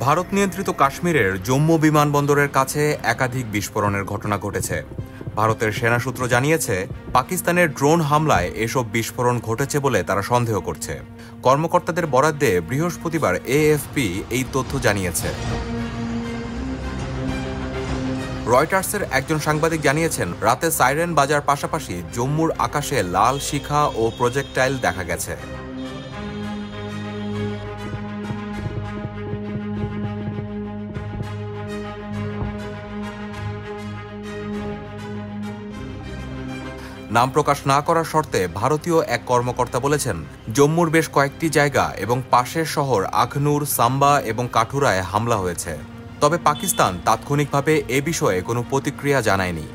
ভারত নিয়ন্ত্রিত কাশ্মীরের জম্মু বিমানবন্দরের কাছে একাধিক বিস্ফোরণের ঘটনা ঘটেছে। ভারতের সেনা সূত্র জানিয়েছে, পাকিস্তানের ড্রোন হামলায় এসব বিস্ফোরণ ঘটেছে বলে তারা সন্দেহ করছে। কর্মকর্তাদের বরাত দিয়ে বৃহস্পতিবার এএফপি এই তথ্য জানিয়েছে। রয়টার্সের একজন সাংবাদিক জানিয়েছেন, রাতে সাইরেন বাজার পাশাপাশি জম্মুর আকাশে লাল শিখা ও প্রজেক্টাইল দেখা গেছে। নাম প্রকাশ না করার শর্তে ভারতীয় এক কর্মকর্তা বলেছেন, জম্মুর বেশ কয়েকটি জায়গা এবং পাশের শহর আখনুর, সাম্বা এবং কাঠুরায় হামলা হয়েছে। তবে পাকিস্তান তাৎক্ষণিকভাবে এ বিষয়ে কোনো প্রতিক্রিয়া জানায়নি।